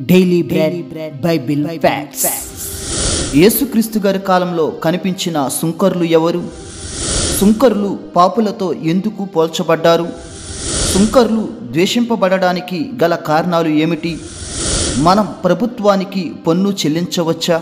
Daily bread Bible facts. యేసుక్రీస్తు గారి కాలంలో కనిపించిన సుంకర్లు ఎవరు? సుంకర్లు పాపులతో ఎందుకు పోల్చబడ్డారు? సుంకర్లు ద్వేషింపబడడానికి గల కారణాలు ఏమిటి? మనం ప్రభుత్వానికి పన్ను చెల్లించవచ్చా?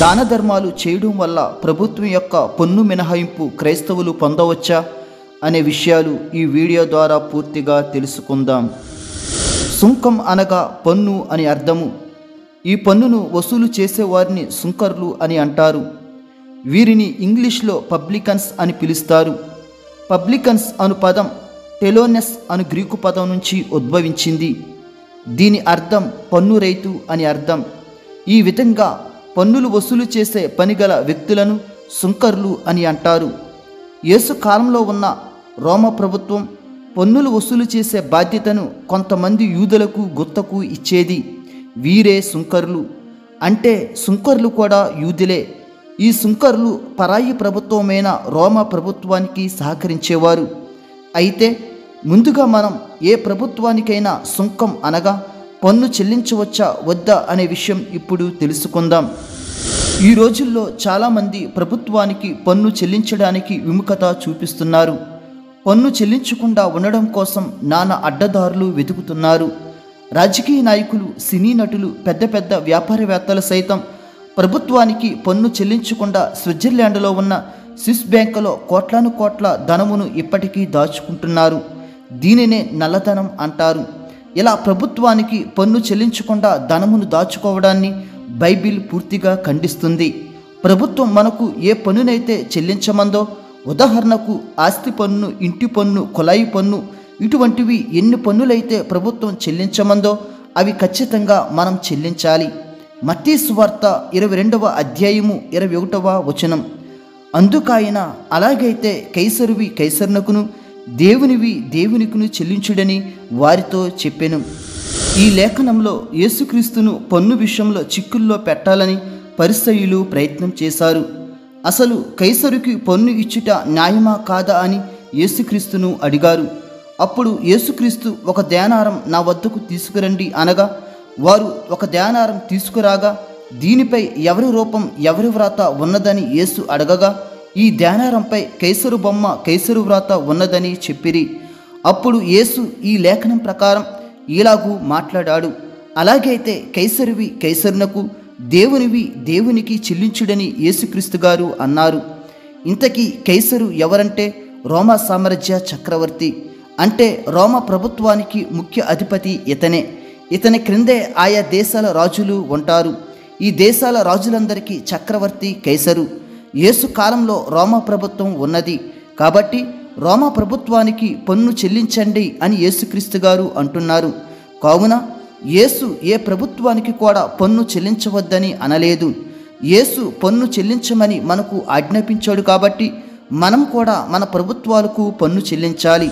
దాన ధర్మాలు చేయడం వల్ల ప్రభుత్వం యొక్క పన్ను మినహాయింపు క్రైస్తవులు పొందవచ్చా అనే విషయాలు ఈ వీడియో ద్వారా పూర్తిగా తెలుసుకుందాం. సుంకం అనగా పన్ను అని అర్థము. ఈ పన్నును వసూలు చేసేవారిని సుంకర్లు అని అంటారు. వీరిని ఇంగ్లీష్లో పబ్లికన్స్ అని పిలుస్తారు. పబ్లికన్స్ అను పదం టెలోనెస్ అను గ్రీకు పదం నుంచి ఉద్భవించింది. దీని అర్థం పన్ను రైతు అని అర్థం. ఈ విధంగా పన్నులు వసూలు చేసే పనిగల వ్యక్తులను సుంకర్లు అని అంటారు. యేసు కాలంలో ఉన్న రోమ ప్రభుత్వం పన్నులు వసూలు చేసే బాధ్యతను కొంతమంది యూదులకు గుత్తకు ఇచ్చేది. వీరే సుంకర్లు. అంటే సుంకర్లు కూడా యూదులే. ఈ సుంకర్లు పరాయి ప్రభుత్వమైన రోమ ప్రభుత్వానికి సహకరించేవారు. అయితే ముందుగా మనం ఏ ప్రభుత్వానికైనా సుంకం అనగా పన్ను చెల్లించవచ్చా వద్దా అనే విషయం ఇప్పుడు తెలుసుకుందాం. ఈ రోజుల్లో చాలామంది ప్రభుత్వానికి పన్ను చెల్లించడానికి విముఖత చూపిస్తున్నారు. పన్ను చెల్లించకుండా ఉండడం కోసం నానా అడ్డదారులు వెతుకుతున్నారు. రాజకీయ నాయకులు, సినీ నటులు, పెద్ద పెద్ద వ్యాపారవేత్తలు సైతం ప్రభుత్వానికి పన్ను చెల్లించకుండా స్విట్జర్లాండ్లో ఉన్న స్విస్ బ్యాంకులో కోట్లాను కోట్ల ధనమును ఇప్పటికీ దాచుకుంటున్నారు. దీనినే నల్లధనం అంటారు. ఇలా ప్రభుత్వానికి పన్ను చెల్లించకుండా ధనమును దాచుకోవడాన్ని బైబిల్ పూర్తిగా ఖండిస్తుంది. ప్రభుత్వం మనకు ఏ పన్నునైతే చెల్లించమందో, ఉదాహరణకు ఆస్తి పన్ను, ఇంటి పన్ను, కుళాయి పన్ను, ఇటువంటివి ఎన్ని పన్నులైతే ప్రభుత్వం చెల్లించమందో అవి ఖచ్చితంగా మనం చెల్లించాలి. మత్తయి సువార్త 22వ అధ్యాయము 21వ వచనం. అందుకాయన అలాగైతే కైసరువి కైసరునకును, దేవునివి దేవునికును చెల్లించుడని వారితో చెప్పెను. ఈ లేఖనంలో యేసుక్రీస్తును పన్ను విషయంలో చిక్కుల్లో పెట్టాలని పరిసయ్యులు ప్రయత్నం చేశారు. అసలు కైసరుకి పన్ను ఇచ్చుట న్యాయమా కాదా అని యేసుక్రీస్తును అడిగారు. అప్పుడు యేసుక్రీస్తు, ఒక దేనారం నా వద్దకు తీసుకురండి అనగా వారు ఒక దేనారం తీసుకురాగా, దీనిపై ఎవరి రూపం ఎవరి వ్రాత ఉన్నదని యేసు అడగగా, ఈ దేనారంపై కైసరు బొమ్మ కైసరు వ్రాత ఉన్నదని చెప్పిరి. అప్పుడు యేసు ఈ లేఖనం ప్రకారం ఇలాగూ మాట్లాడాడు, అలాగైతే కైసరువి కైసరునకు, దేవునివి దేవునికి చెల్లించుడని యేసుక్రీస్తు గారు అన్నారు. ఇంతకీ కైసరు ఎవరంటే రోమా సామ్రాజ్య చక్రవర్తి. అంటే రోమా ప్రభుత్వానికి ముఖ్య అధిపతి ఇతనే. ఇతని క్రిందే ఆయా దేశాల రాజులు ఉంటారు. ఈ దేశాల రాజులందరికీ చక్రవర్తి కైసరు. యేసు కాలంలో రోమా ప్రభుత్వం ఉన్నది కాబట్టి రోమా ప్రభుత్వానికి పన్ను చెల్లించండి అని యేసుక్రీస్తు గారు అంటున్నారు. కావున యేసు ఏ ప్రభుత్వానికి కూడా పన్ను చెల్లించవద్దని అనలేదు. యేసు పన్ను చెల్లించమని మనకు ఆజ్ఞాపించాడు కాబట్టి మనం కూడా మన ప్రభుత్వాలకు పన్ను చెల్లించాలి.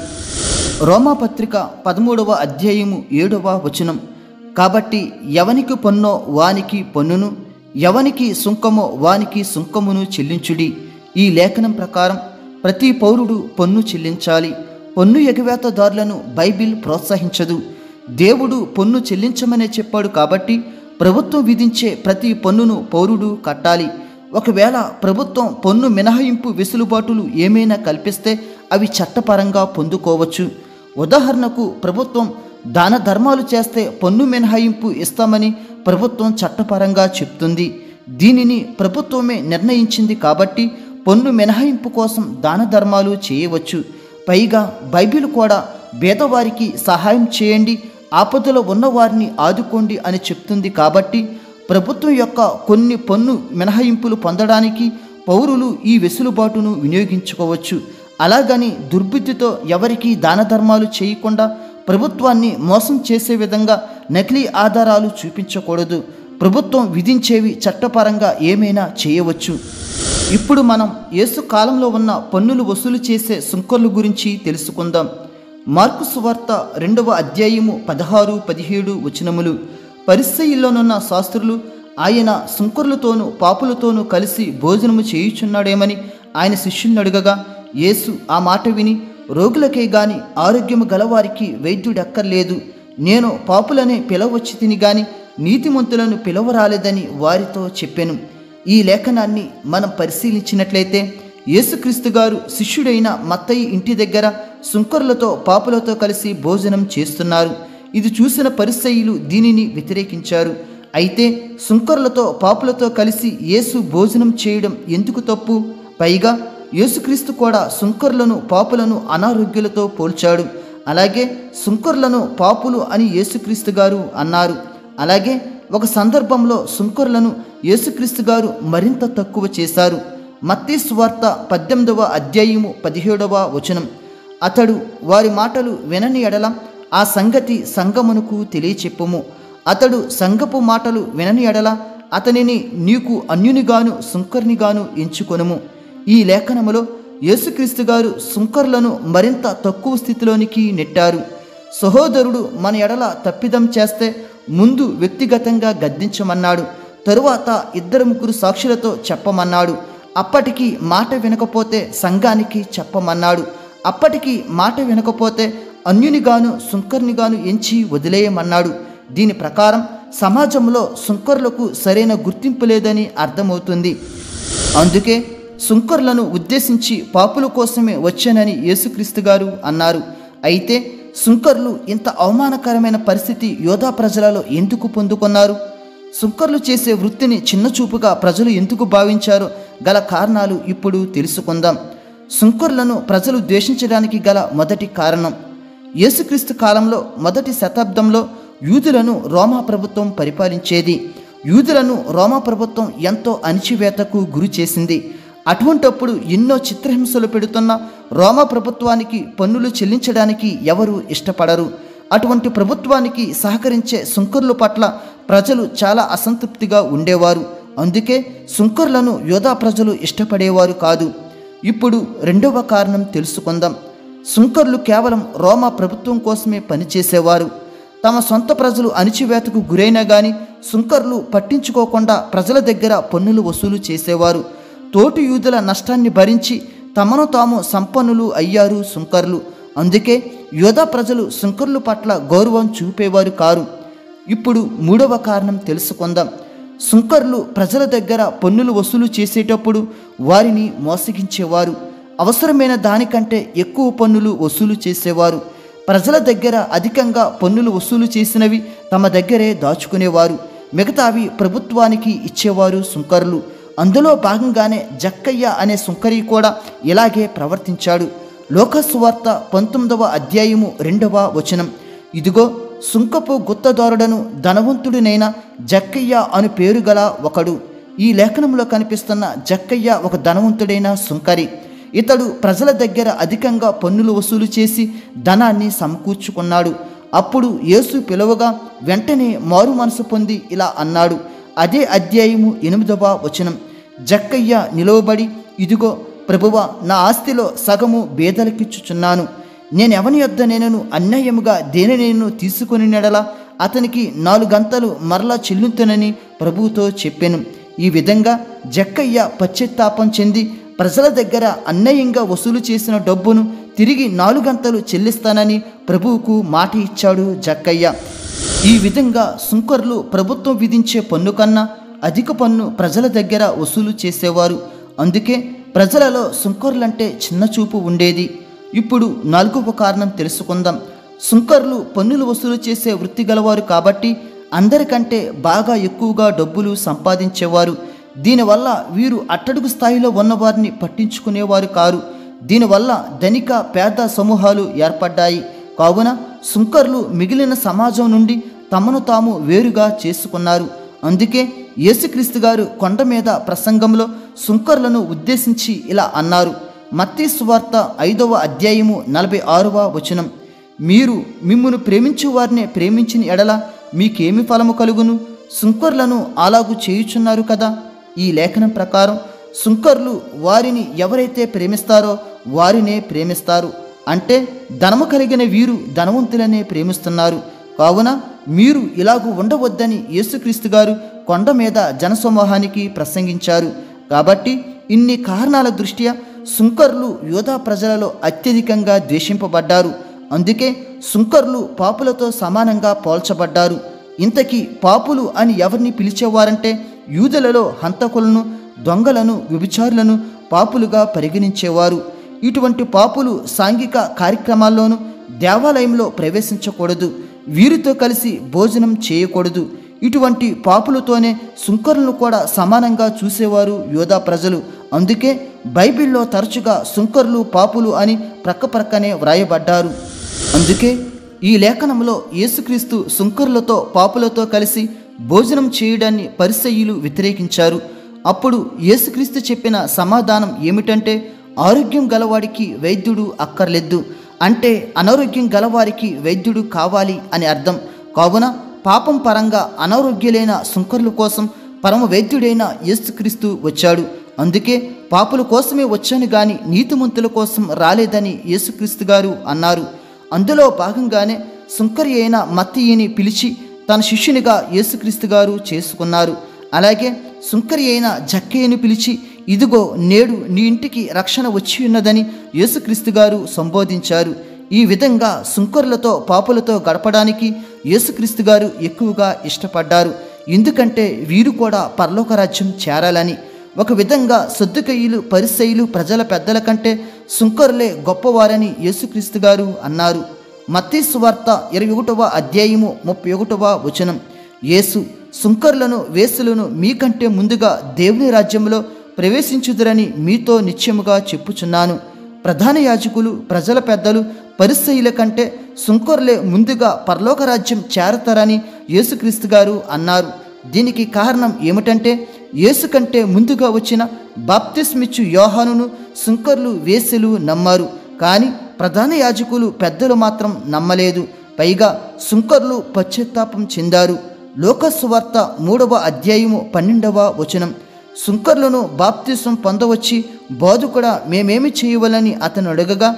రోమాపత్రిక 13వ అధ్యాయము 7వ వచనం. కాబట్టి ఎవనికి పన్నో వానికి పన్నును, ఎవనికి సుంకమో వానికి సుంకమును చెల్లించుడి. ఈ లేఖనం ప్రకారం ప్రతి పౌరుడు పన్ను చెల్లించాలి. పన్ను ఎగవేతదారులను బైబిల్ ప్రోత్సహించదు. దేవుడు పన్ను చెల్లించమనే చెప్పాడు కాబట్టి ప్రభుత్వం విధించే ప్రతి పన్నును పౌరుడు కట్టాలి. ఒకవేళ ప్రభుత్వం పన్ను మినహాయింపు వెసులుబాటులు ఏమైనా కల్పిస్తే అవి చట్టపరంగా పొందుకోవచ్చు. ఉదాహరణకు ప్రభుత్వం దాన ధర్మాలు చేస్తే పన్ను మినహాయింపు ఇస్తామని ప్రభుత్వం చట్టపరంగా చెప్తుంది. దీనిని ప్రభుత్వమే నిర్ణయించింది కాబట్టి పన్ను మినహాయింపు కోసం దాన ధర్మాలు చేయవచ్చు. పైగా బైబిల్ కూడా పేదవారికి సహాయం చేయండి, ఆపదలో ఉన్నవారిని ఆదుకోండి అని చెప్తుంది. కాబట్టి ప్రభుత్వం యొక్క కొన్ని పన్ను మినహాయింపులు పొందడానికి పౌరులు ఈ వెసులుబాటును వినియోగించుకోవచ్చు. అలాగని దుర్బుద్ధితో ఎవరికీ దాన ధర్మాలు చేయకుండా ప్రభుత్వాన్ని మోసం చేసే విధంగా నకిలీ ఆధారాలు చూపించకూడదు. ప్రభుత్వం విధించేవి చట్టపరంగా ఏమైనా చేయవచ్చు. ఇప్పుడు మనం యేసు కాలంలో ఉన్న పన్నులు వసూలు చేసే సుంకర్ల గురించి తెలుసుకుందాం. మార్కు సువార్త 2వ అధ్యాయము 16, 17 వచనములు. పరిసయ్యుల్లోనున్న శాస్త్రులు ఆయన సుంకర్లతోనూ పాపులతోనూ కలిసి భోజనము చేయుచున్నాడేమని ఆయన శిష్యులను అడగగా, యేసు ఆ మాట విని, రోగులకే గాని ఆరోగ్యము గలవారికి వైద్యుడక్కర్లేదు, నేను పాపులనే పిలవచ్చి తిని గాని నీతిమంతులను పిలవరాలేదని వారితో చెప్పెను. ఈ లేఖనాన్ని మనం పరిశీలించినట్లయితే యేసుక్రీస్తు గారు శిష్యుడైన మత్తయి ఇంటి దగ్గర సుంకరులతో పాపులతో కలిసి భోజనం చేస్తున్నారు. ఇది చూసిన పరిసయ్యులు దీనిని వ్యతిరేకించారు. అయితే సుంకరులతో పాపులతో కలిసి యేసు భోజనం చేయడం ఎందుకు తప్పు? పైగా యేసుక్రీస్తు కూడా సుంకరులను పాపులను అనారోగ్యులతో పోల్చాడు. అలాగే సుంకరులను పాపులు అని యేసుక్రీస్తు గారు అన్నారు. అలాగే ఒక సందర్భంలో సుంకరులను యేసుక్రీస్తు గారు మరింత తక్కువ చేశారు. మత్తయి సువార్త 18వ అధ్యాయము 17వ వచనం. అతడు వారి మాటలు వినని ఎడల ఆ సంగతి సంగమునకు తెలియచెప్పుము. అతడు సంఘపు మాటలు వినని ఎడల అతనిని నీకు అన్యునిగాను సుంకరునిగాను ఎంచుకొనుము. ఈ లేఖనములో యేసుక్రీస్తు గారు సుంకరులను మరింత తక్కువ స్థితిలోనికి నెట్టారు. సహోదరుడు మన ఎడల తప్పిదం చేస్తే ముందు వ్యక్తిగతంగా గద్దించమన్నాడు. తరువాత 2-3 సాక్షులతో చెప్పమన్నాడు. అప్పటికి మాట వినకపోతే సంఘానికి చెప్పమన్నాడు. అప్పటికి మాట వినకపోతే అన్యునిగాను సుంకరునిగాను ఎంచి వదిలేయమన్నాడు. దీని ప్రకారం సమాజంలో సుంకరులకు సరైన గుర్తింపు లేదని అర్థమవుతుంది. అందుకే సుంకరులను ఉద్దేశించి పాపుల కోసమే వచ్చానని యేసుక్రీస్తు గారు అన్నారు. అయితే సుంకరులు ఇంత అవమానకరమైన పరిస్థితి యోధా ప్రజలలో ఎందుకు పొందుకున్నారు? సుంకరులు చేసే వృత్తిని చిన్నచూపుగా ప్రజలు ఎందుకు భావించారో గల కారణాలు ఇప్పుడు తెలుసుకుందాం. సుంకరులను ప్రజలు ద్వేషించడానికి గల మొదటి కారణం, యేసుక్రీస్తు కాలంలో మొదటి శతాబ్దంలో యూదులను రోమా ప్రభుత్వం పరిపాలించేది. యూదులను రోమా ప్రభుత్వం ఎంతో అణిచివేతకు గురి చేసింది. అటువంటప్పుడు ఎన్నో చిత్రహింసలు పెడుతున్న రోమా ప్రభుత్వానికి పన్నులు చెల్లించడానికి ఎవరు ఇష్టపడరు. అటువంటి ప్రభుత్వానికి సహకరించే సుంకరుల పట్ల ప్రజలు చాలా అసంతృప్తిగా ఉండేవారు. అందుకే సుంకరులను యోధా ప్రజలు ఇష్టపడేవారు కాదు. ఇప్పుడు రెండవ కారణం తెలుసుకుందాం. సుంకరులు కేవలం రోమా ప్రభుత్వం కోసమే పనిచేసేవారు. తమ సొంత ప్రజలు అణిచివేతకు గురైనా కానీ సుంకరులు పట్టించుకోకుండా ప్రజల దగ్గర పన్నులు వసూలు చేసేవారు. తోటి యూదుల నష్టాన్ని భరించి తమను తాము సంపన్నులు అయ్యారు సుంకరులు. అందుకే యోధా ప్రజలు సుంకరుల పట్ల గౌరవం చూపేవారు కారు. ఇప్పుడు మూడవ కారణం తెలుసుకుందాం. సుంకరులు ప్రజల దగ్గర పన్నులు వసూలు చేసేటప్పుడు వారిని మోసగించేవారు. అవసరమైన దానికంటే ఎక్కువ పన్నులు వసూలు చేసేవారు. ప్రజల దగ్గర అధికంగా పన్నులు వసూలు చేసినవి తమ దగ్గరే దాచుకునేవారు. మిగతావి ప్రభుత్వానికి ఇచ్చేవారు సుంకరులు. అందులో భాగంగానే జక్కయ్య అనే సుంకరి కూడా ఇలాగే ప్రవర్తించాడు. లోకసువార్త 19వ అధ్యాయము 2వ వచనం. ఇదిగో సుంకపు గుత్తదారుడను ధనవంతుడినైన జక్కయ్య అను పేరు గల ఒకడు. ఈ లేఖనంలో కనిపిస్తున్న జక్కయ్య ఒక ధనవంతుడైన సుంకరి. ఇతడు ప్రజల దగ్గర అధికంగా పన్నులు వసూలు చేసి ధనాన్ని సమకూర్చుకున్నాడు. అప్పుడు యేసు పిలువగా వెంటనే మారు మనసు పొంది ఇలా అన్నాడు. అదే అధ్యాయము 8వ వచనం. జక్కయ్య నిలవబడి, ఇదిగో ప్రభువా, నా ఆస్తిలో సగము బేదలకిచ్చుచున్నాను. నేనెవని యొద్ద నేను అన్యాయముగా దేనినైనా తీసుకొని నెడలా అతనికి 4 గంతలు మరలా చెల్లింతునని ప్రభువుతో చెప్పెను. ఈ విధంగా జక్కయ్య పశ్చాత్తాపం చెంది ప్రజల దగ్గర అన్యాయంగా వసూలు చేసిన డబ్బును తిరిగి 4 గంతలు చెల్లిస్తానని ప్రభువుకు మాట ఇచ్చాడు జక్కయ్య. ఈ విధంగా సుంకరులు ప్రభుత్వం విధించే పన్ను కన్నా అధిక పన్ను ప్రజల దగ్గర వసూలు చేసేవారు. అందుకే ప్రజలలో సుంకరులంటే చిన్నచూపు ఉండేది. ఇప్పుడు 4వ కారణం తెలుసుకుందాం. సుంకరులు పన్నులు వసూలు చేసే వృత్తి గలవారు కాబట్టి అందరికంటే బాగా ఎక్కువగా డబ్బులు సంపాదించేవారు. దీనివల్ల వీరు అట్టడుగు స్థాయిలో ఉన్నవారిని పట్టించుకునేవారు కారు. దీనివల్ల ధనిక పేద సమూహాలు ఏర్పడ్డాయి. కావున సుంకరులు మిగిలిన సమాజం నుండి తమను తాము వేరుగా చేసుకున్నారు. అందుకే యేసుక్రీస్తు గారు కొండ మీద ప్రసంగంలో సుంకరులను ఉద్దేశించి ఇలా అన్నారు. మత్తయి సువార్త 5వ అధ్యాయము 46వ వచనం. మీరు మిమ్మును ప్రేమించు వారిని ప్రేమించిన ఎడల మీకేమి ఫలము కలుగును? సుంకరులను అలాగూ చేయుచున్నారు కదా. ఈ లేఖనం ప్రకారం సుంకరులు వారిని ఎవరైతే ప్రేమిస్తారో వారినే ప్రేమిస్తారు. అంటే ధనము కలిగిన వీరు ధనవంతులనే ప్రేమిస్తున్నారు. కావున మీరు ఇలాగూ ఉండవద్దని యేసుక్రీస్తు గారు కొండ మీద జనసమూహానికి ప్రసంగించారు. కాబట్టి ఇన్ని కారణాల దృష్ట్యా సుంకరులు యోధా ప్రజలలో అత్యధికంగా ద్వేషింపబడ్డారు. అందుకే సుంకరులు పాపులతో సమానంగా పోల్చబడ్డారు. ఇంతకీ పాపులు అని ఎవరిని పిలిచేవారంటే యూదులలో హంతకులను, దొంగలను, వ్యభిచారులను పాపులుగా పరిగణించేవారు. ఇటువంటి పాపులు సాంఘిక కార్యక్రమాల్లోనూ దేవాలయంలో ప్రవేశించకూడదు, వీరితో కలిసి భోజనం చేయకూడదు. ఇటువంటి పాపులతోనే సుంకరులను కూడా సమానంగా చూసేవారు యూదా ప్రజలు. అందుకే బైబిల్లో తరచుగా సుంకరులు, పాపులు అని ప్రక్కనే వ్రాయబడ్డారు. అందుకే ఈ లేఖనంలో యేసుక్రీస్తు సుంకరులతో, పాపులతో కలిసి భోజనం చేయడాన్ని పరిసయ్యులు వ్యతిరేకించారు. అప్పుడు యేసుక్రీస్తు చెప్పిన సమాధానం ఏమిటంటే, ఆరోగ్యం గలవాడికి వైద్యుడు అక్కర్లేదు, అంటే అనారోగ్యం గలవారికి వైద్యుడు కావాలి అని అర్థం. కావున పాపం పరంగా అనారోగ్యులైన సుంకరుల కోసం పరమ వైద్యుడైన యేసుక్రీస్తు వచ్చాడు. అందుకే పాపుల కోసమే వచ్చాను గాని నీతిమంతుల కోసం రాలేదని యేసుక్రీస్తు గారు అన్నారు. అందులో భాగంగానే సుంకరి అయిన మత్తయిని పిలిచి తన శిష్యునిగా యేసుక్రీస్తు గారు చేసుకున్నారు. అలాగే సుంకరి అయిన జక్కయ్యను పిలిచి, ఇదిగో నేడు నీ ఇంటికి రక్షణ వచ్చి ఉన్నదని యేసుక్రీస్తు గారు సంబోధించారు. ఈ విధంగా సుంకరులతో, పాపులతో గడపడానికి యేసుక్రీస్తు గారు ఎక్కువగా ఇష్టపడ్డారు. ఎందుకంటే వీరు కూడా పరలోక రాజ్యం చేరాలని. ఒక విధంగా సద్దూకయ్యులు, పరిసయ్యులు ప్రజల పెద్దల కంటే సుంకరులే గొప్పవారని యేసుక్రీస్తు గారు అన్నారు. మత్తయి సువార్త 21వ అధ్యాయము 31వ వచనం, యేసు, సుంకరులను, వేశ్యలను మీకంటే ముందుగా దేవుని రాజ్యంలో ప్రవేశించుదురని మీతో నిశ్చయముగా చెప్పుచున్నాను. ప్రధాన యాజకులు, ప్రజల పెద్దలు, పరిసయ్యుల కంటే సుంకరులే ముందుగా పరలోక రాజ్యం చేరతారని యేసుక్రీస్తు గారు అన్నారు. దీనికి కారణం ఏమిటంటే, యేసు కంటే ముందుగా వచ్చిన బాప్తిస్మిచ్చు యోహానును సుంకరులు, వేశ్యలు నమ్మారు. కానీ ప్రధాన యాజకులు, పెద్దలు మాత్రం నమ్మలేదు. పైగా సుంకరులు పశ్చాత్తాపం చెందారు. లూకా సువార్త 3వ అధ్యాయము 12వ వచనం, సుంకరులను బాప్తిసం పొందవచ్చి బోధకుడా మేమేమి చేయవలని అతను అడగగా,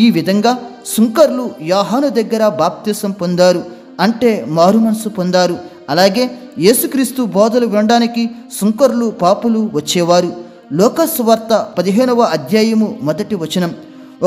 ఈ విధంగా సుంకరులు యోహాను దగ్గర బాప్తిసం పొందారు, అంటే మారు మనసు పొందారు. అలాగే యేసుక్రీస్తు బోధలు వినడానికి సుంకరులు, పాపులు వచ్చేవారు. లూకా సువార్త 15వ అధ్యాయము 1వ వచనం,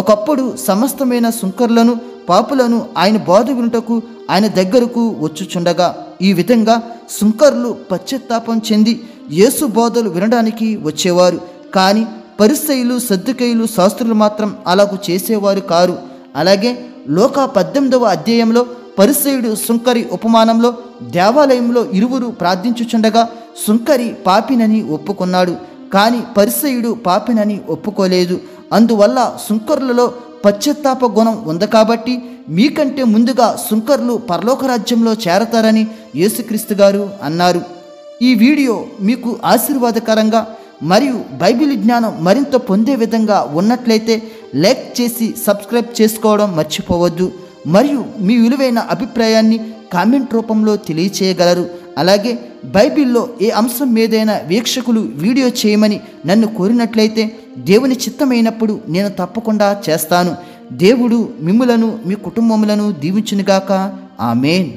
ఒకప్పుడు సమస్తమైన సుంకరులను, పాపులను ఆయన బోధ వినుటకు ఆయన దగ్గరకు వచ్చుచుండగా, ఈ విధంగా సుంకరులు పశ్చాత్తాపం చెంది యేసు బోధలు వినడానికి వచ్చేవారు. కానీ పరిసయ్యులు, సద్దూకయ్యులు, శాస్త్రులు మాత్రం అలాగూ చేసేవారు కారు. అలాగే లూకా 18వ అధ్యాయంలో పరిసయ్యుడు, సుంకరి ఉపమానంలో దేవాలయంలో ఇరువురు ప్రార్థించుచుండగా సుంకరి పాపినని ఒప్పుకున్నాడు, కానీ పరిసయ్యుడు పాపినని ఒప్పుకోలేదు. అందువల్ల సుంకరులలో పశ్చాత్తాప గుణం ఉంది కాబట్టి మీకంటే ముందుగా సుంకరులు పరలోక రాజ్యంలో చేరతారని యేసుక్రీస్తు గారు అన్నారు. ఈ వీడియో మీకు ఆశీర్వాదకరంగా మరియు బైబిల్ జ్ఞానం మరింత పొందే విధంగా ఉన్నట్లయితే లైక్ చేసి సబ్స్క్రైబ్ చేసుకోవడం మర్చిపోవద్దు. మరియు మీ విలువైన అభిప్రాయాన్ని కామెంట్ రూపంలో తెలియచేయగలరు. అలాగే బైబిల్లో ఏ అంశం మీదైనా వీక్షకులు వీడియో చేయమని నన్ను కోరినట్లయితే దేవుని చిత్తమైనప్పుడు నేను తప్పకుండా చేస్తాను. దేవుడు మిమ్ములను, మీ కుటుంబములను దీవించునుగాక. ఆమేన్.